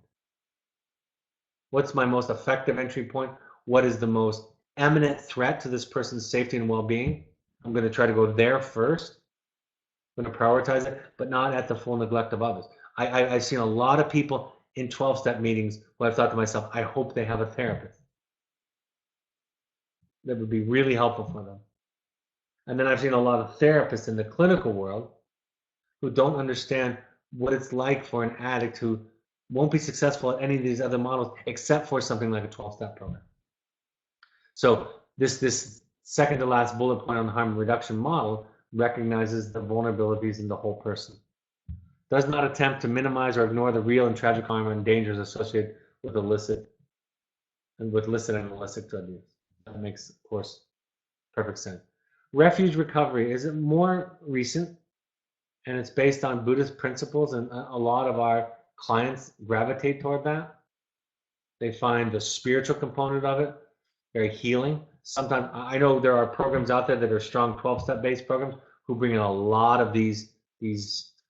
What's my most effective entry point? What is the most eminent threat to this person's safety and well-being? I'm going to try to go there first. I'm going to prioritize it, but not at the full neglect of others. I've seen a lot of people in 12-step meetings where I've thought to myself, I hope they have a therapist. That would be really helpful for them. And then I've seen a lot of therapists in the clinical world who don't understand what it's like for an addict who won't be successful at any of these other models except for something like a 12-step program. So this second to last bullet point on the harm reduction model recognizes the vulnerabilities in the whole person. Does not attempt to minimize or ignore the real and tragic harm and dangers associated with illicit and illicit drug use. That makes, of course, perfect sense. Refuge recovery is it more recent, and it's based on Buddhist principles, and a lot of our clients gravitate toward that. They find the spiritual component of it very healing. Sometimes I know there are programs out there that are strong 12-step based programs who bring in a lot of these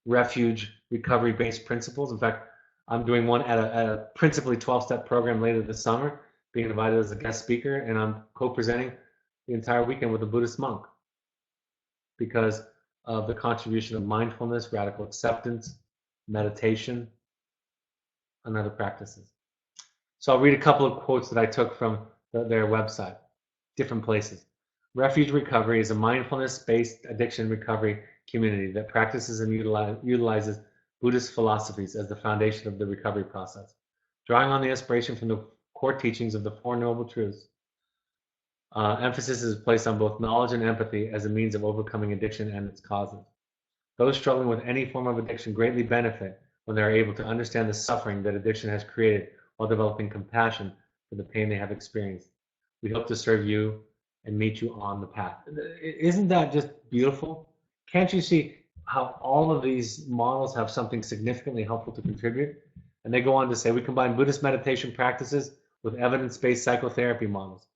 refuge recovery based principles. In fact, I'm doing one at a principally 12-step program later this summer, being invited as a guest speaker, and I'm co-presenting the entire weekend with a Buddhist monk because of the contribution of mindfulness, radical acceptance, meditation, and other practices. So I'll read a couple of quotes that I took from their website, different places. Refuge Recovery is a mindfulness-based addiction recovery community that practices and utilizes Buddhist philosophies as the foundation of the recovery process. Drawing on the inspiration from the core teachings of the Four Noble Truths, emphasis is placed on both knowledge and empathy as a means of overcoming addiction and its causes. Those struggling with any form of addiction greatly benefit when they are able to understand the suffering that addiction has created while developing compassion for the pain they have experienced. We hope to serve you and meet you on the path. Isn't that just beautiful? Can't you see how all of these models have something significantly helpful to contribute? And they go on to say, we combine Buddhist meditation practices with evidence-based psychotherapy models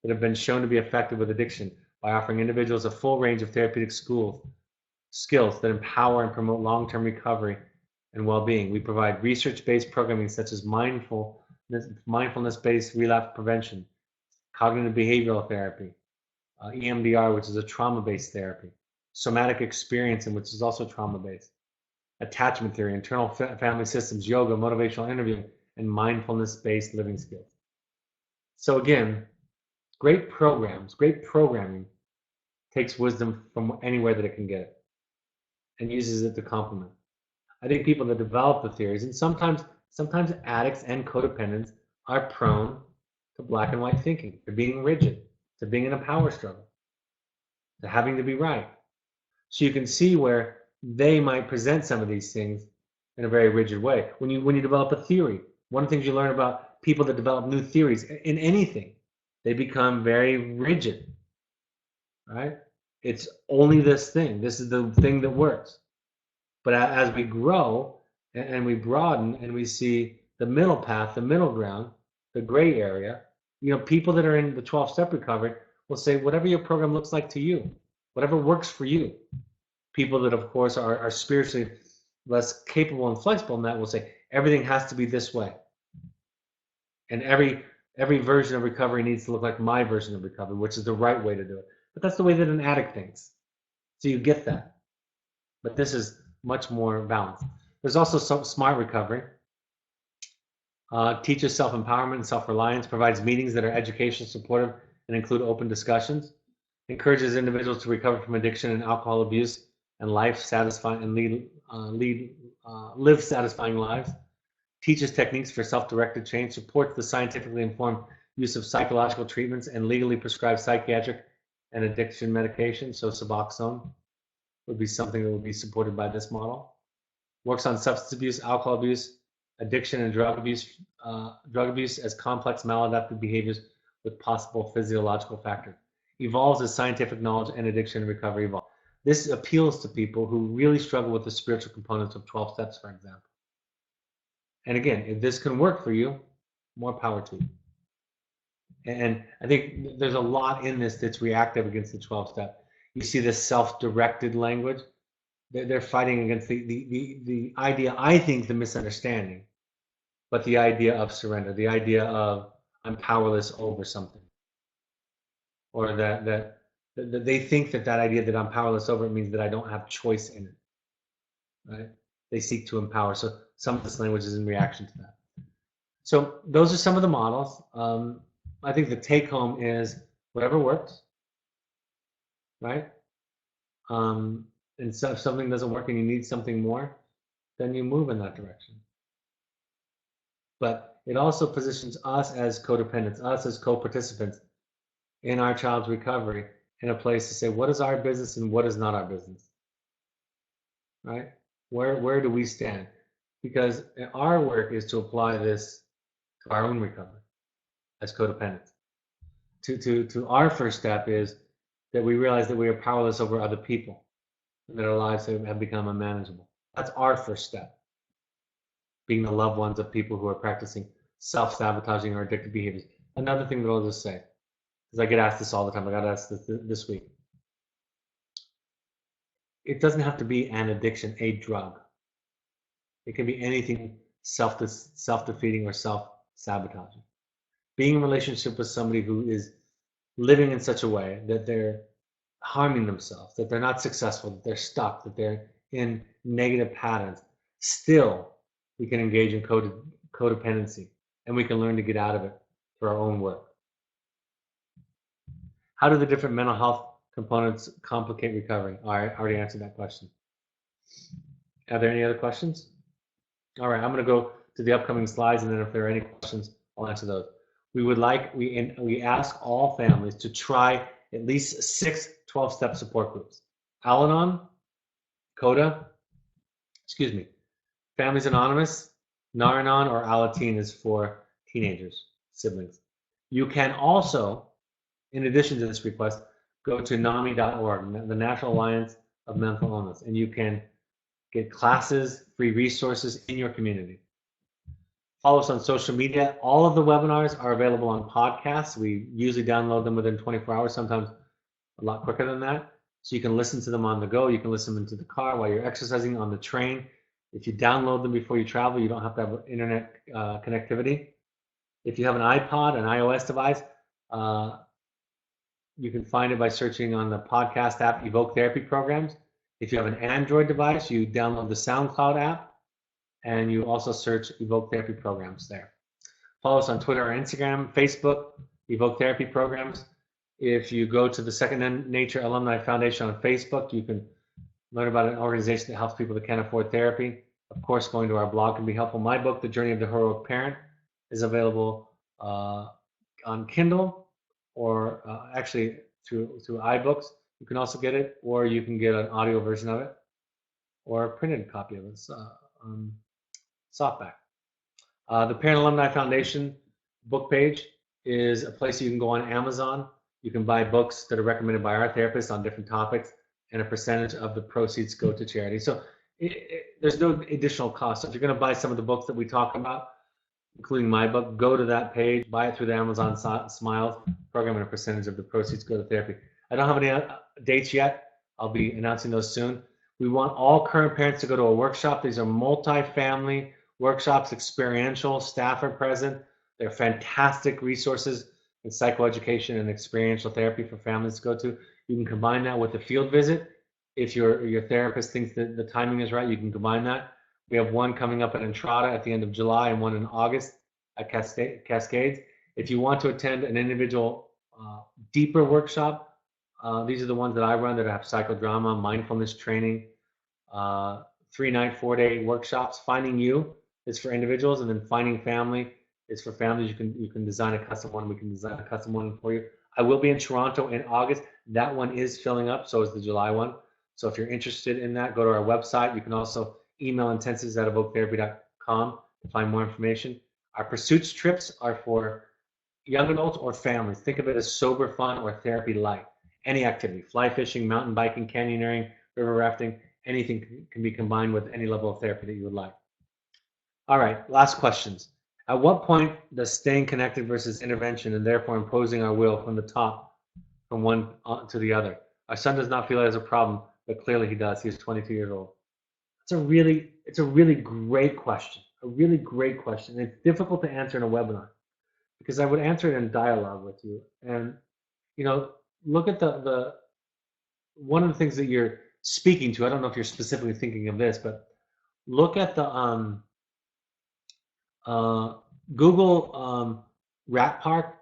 that have been shown to be effective with addiction by offering individuals a full range of therapeutic skills that empower and promote long-term recovery and well-being. We provide research-based programming such as mindfulness-based relapse prevention, cognitive behavioral therapy, EMDR, which is a trauma-based therapy, somatic experiencing, which is also trauma-based, attachment theory, internal family systems, yoga, motivational interviewing, and mindfulness-based living skills. So again, great programs, great programming takes wisdom from anywhere that it can get it and uses it to complement. I think people that develop the theories, and sometimes addicts and codependents are prone to black and white thinking, to being rigid, to being in a power struggle, to having to be right. So you can see where they might present some of these things in a very rigid way. When you develop a theory, one of the things you learn about people that develop new theories in anything, they become very rigid, right? It's only this thing. This is the thing that works. But as we grow and we broaden and we see the middle path, the middle ground, the gray area, people that are in the 12-step recovery will say, whatever your program looks like to you, whatever works for you. People that, of course, are spiritually less capable and flexible in that will say, everything has to be this way. And every version of recovery needs to look like my version of recovery, which is the right way to do it. But that's the way that an addict thinks. So you get that. But this is much more balanced. There's also some smart recovery. Teaches self-empowerment and self-reliance, provides meetings that are educational, supportive, and include open discussions. Encourages individuals to recover from addiction and alcohol abuse and live satisfying lives. Teaches techniques for self-directed change. Supports the scientifically informed use of psychological treatments and legally prescribed psychiatric and addiction medication. So Suboxone would be something that would be supported by this model. Works on substance abuse, alcohol abuse, addiction, and drug abuse as complex maladaptive behaviors with possible physiological factors. Evolves as scientific knowledge and addiction and recovery evolve. This appeals to people who really struggle with the spiritual components of 12 steps, for example. And again, if this can work for you, more power to you. And I think there's a lot in this that's reactive against the 12 step. You see this self-directed language. They're fighting against the idea, I think, the misunderstanding, but the idea of surrender, the idea of I'm powerless over something. Or that they think that idea that I'm powerless over it means that I don't have choice in it, right? They seek to empower. So some of this language is in reaction to that. So those are some of the models. I think the take home is whatever works, right? And so if something doesn't work and you need something more, then you move in that direction. But it also positions us as codependents, us as co-participants in our child's recovery in a place to say, what is our business and what is not our business, right? Where do we stand? Because our work is to apply this to our own recovery as codependents. To our first step is that we realize that we are powerless over other people and that our lives have become unmanageable. That's our first step. Being the loved ones of people who are practicing self-sabotaging or addictive behaviors. Another thing that I'll just say, because I get asked this all the time, I got asked this week. It doesn't have to be an addiction, a drug. It can be anything self-defeating or self-sabotaging. Being in a relationship with somebody who is living in such a way that they're harming themselves, that they're not successful, that they're stuck, that they're in negative patterns, still we can engage in codependency and we can learn to get out of it for our own work. How do the different mental health components complicate recovery? I already answered that question. Are there any other questions? All right, I'm going to go to the upcoming slides, and then if there are any questions, I'll answer those. We ask all families to try at least 6 12-step support groups. Al-Anon, CODA, Families Anonymous, Nar-Anon, or Alateen is for teenagers, siblings. You can also, in addition to this request, go to NAMI.org, the National Alliance of Mental Illness, and you can get classes, free resources in your community. Follow us on social media. All of the webinars are available on podcasts. We usually download them within 24 hours, sometimes a lot quicker than that. So you can listen to them on the go. You can listen into the car while you're exercising, on the train. If you download them before you travel, you don't have to have internet connectivity. If you have an iPod, an iOS device, you can find it by searching on the podcast app, Evoke Therapy Programs. If you have an Android device, you download the SoundCloud app, and you also search Evoke Therapy Programs there. Follow us on Twitter or Instagram, Facebook, Evoke Therapy Programs. If you go to the Second Nature Alumni Foundation on Facebook, you can learn about an organization that helps people that can't afford therapy. Of course, going to our blog can be helpful. My book, The Journey of the Heroic Parent, is available on Kindle, or actually through iBooks. You can also get it, or you can get an audio version of it, or a printed copy of it, softback. The Parent Alumni Foundation book page is a place you can go on Amazon. You can buy books that are recommended by our therapists on different topics, and a percentage of the proceeds go to charity. So there's no additional cost. So if you're going to buy some of the books that we talk about, including my book, go to that page, buy it through the Amazon Smiles program, and a percentage of the proceeds go to therapy. I don't have any dates yet. I'll be announcing those soon. We want all current parents to go to a workshop. These are multi-family workshops, experiential, staff are present. They're fantastic resources in psychoeducation and experiential therapy for families to go to. You can combine that with a field visit. If your therapist thinks that the timing is right, you can combine that. We have one coming up at Entrada at the end of July and one in August at Cascades. If you want to attend an individual deeper workshop, these are the ones that I run that have psychodrama, mindfulness training, 3-night, 4-day workshops. Finding You is for individuals, and then Finding Family is for families. You can design a custom one. We can design a custom one for you. I will be in Toronto in August. That one is filling up, so is the July one. So if you're interested in that, go to our website. You can also email intensives@evoketherapy.com to find more information. Our pursuits trips are for young adults or families. Think of it as sober fun or therapy light. Any activity, fly fishing, mountain biking, canyoneering, river rafting, anything can be combined with any level of therapy that you would like. All right, last questions. At what point does staying connected versus intervention, and therefore imposing our will from the top, from one to the other? Our son does not feel it as a problem, but clearly he does. He is 22 years old. It's a really great question. A really great question. And it's difficult to answer in a webinar because I would answer it in dialogue with you. And look at the one of the things that you're speaking to. I don't know if you're specifically thinking of this, but look at the Google Rat Park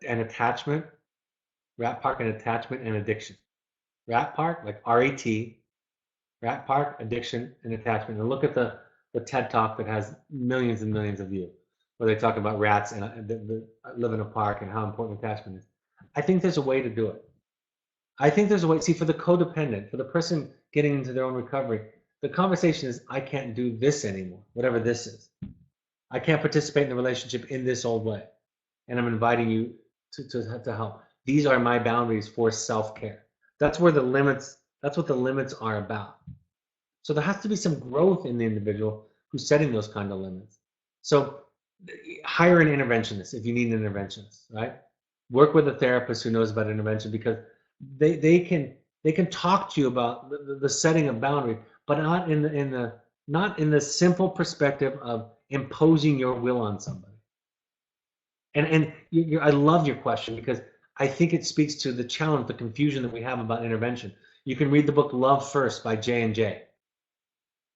and attachment, Rat Park and attachment and addiction. Rat Park, like RAT, Rat Park, addiction and attachment. And look at the TED Talk that has millions and millions of views, where they talk about rats and live in a park and how important attachment is. I think there's a way to do it. I think there's a way. See, for the codependent, for the person getting into their own recovery, the conversation is, I can't do this anymore, whatever this is. I can't participate in the relationship in this old way. And I'm inviting you to help. These are my boundaries for self-care. That's what the limits are about. So there has to be some growth in the individual who's setting those kind of limits. So hire an interventionist if you need an interventionist, right? Work with a therapist who knows about intervention, because they can talk to you about the setting of boundaries, but not in the simple perspective of imposing your will on somebody. And I love your question, because I think it speaks to the challenge, the confusion that we have about intervention. You can read the book Love First by J&J.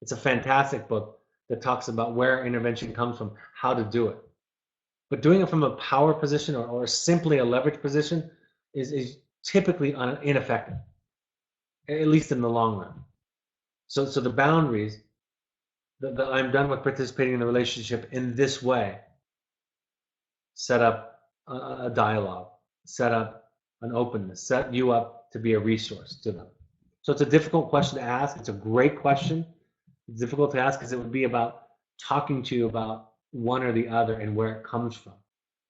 It's a fantastic book that talks about where intervention comes from, how to do it. But doing it from a power position or simply a leverage position is typically ineffective, at least in the long run. So the boundaries, that I'm done with participating in the relationship in this way, set up a dialogue, set up an openness, set you up to be a resource to them. So it's a difficult question to ask. It's a great question. It's difficult to ask because it would be about talking to you about one or the other and where it comes from,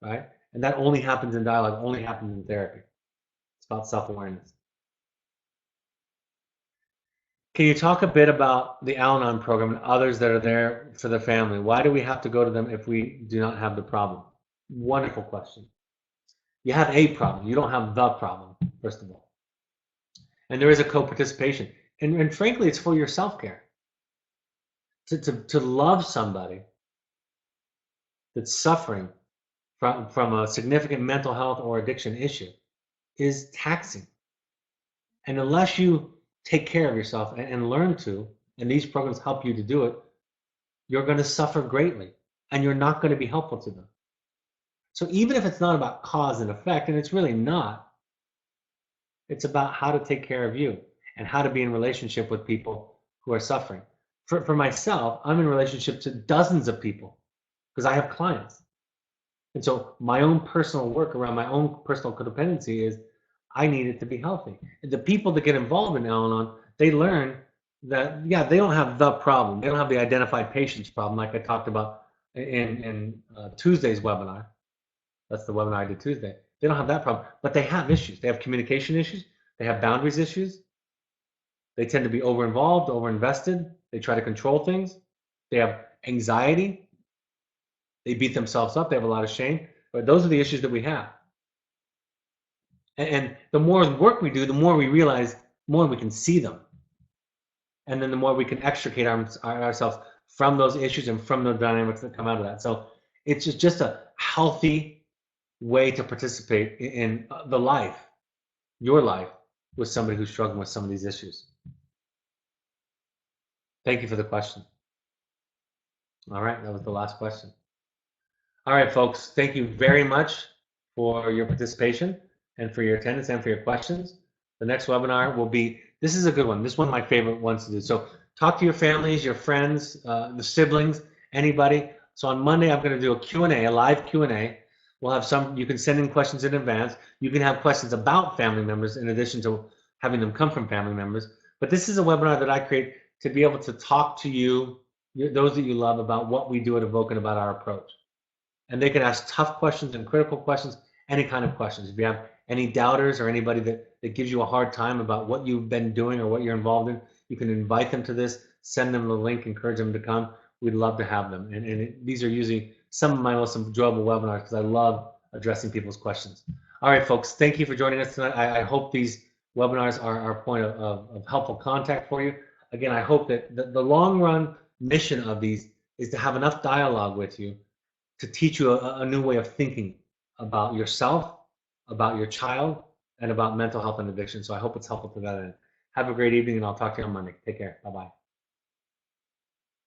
right? And that only happens in dialogue, only happens in therapy. It's about self-awareness. Can you talk a bit about the Al-Anon program and others that are there for the family? Why do we have to go to them if we do not have the problem? Wonderful question. You have a problem. You don't have the problem, first of all. And there is a co-participation. And frankly, it's for your self-care. To love somebody that's suffering from a significant mental health or addiction issue is taxing. And unless you take care of yourself and learn to, and these programs help you to do it, you're going to suffer greatly, and you're not going to be helpful to them. So even if it's not about cause and effect, and it's really not, It's about how to take care of you and how to be in relationship with people who are suffering. For myself, I'm in relationship to dozens of people because I have clients. And so my own personal work around my own personal codependency is I need it to be healthy. And the people that get involved in Al-Anon, they learn that, yeah, they don't have the problem. They don't have the identified patients problem like I talked about in Tuesday's webinar. That's the webinar I did Tuesday. They don't have that problem, but they have issues. They have communication issues. They have boundaries issues. They tend to be over-involved, over-invested. They try to control things. They have anxiety. They beat themselves up. They have a lot of shame. But those are the issues that we have. And the more work we do, the more we realize, the more we can see them. And then the more we can extricate ourselves from those issues and from the dynamics that come out of that. So it's just a healthy way to participate in the life, your life, with somebody who's struggling with some of these issues. Thank you for the question. All right, that was the last question. All right, folks, thank you very much for your participation and for your attendance and for your questions. The next webinar will be, this is a good one. This is one of my favorite ones to do. So talk to your families, your friends, the siblings, anybody. So on Monday, I'm going to do a Q&A, a live Q&A. We'll have some, you can send in questions in advance. You can have questions about family members in addition to having them come from family members. But this is a webinar that I create to be able to talk to you, those that you love, about what we do at Evoke and about our approach. And they can ask tough questions and critical questions, any kind of questions. If you have any doubters or anybody that gives you a hard time about what you've been doing or what you're involved in, you can invite them to this, send them the link, encourage them to come. We'd love to have them. And these are usually some of my most enjoyable webinars because I love addressing people's questions. All right, folks, thank you for joining us tonight. I hope these webinars are a point of helpful contact for you. Again, I hope that the long run mission of these is to have enough dialogue with you to teach you a new way of thinking about yourself, about your child, and about mental health and addiction. So I hope it's helpful to that end. Have a great evening, and I'll talk to you on Monday. Take care. Bye-bye.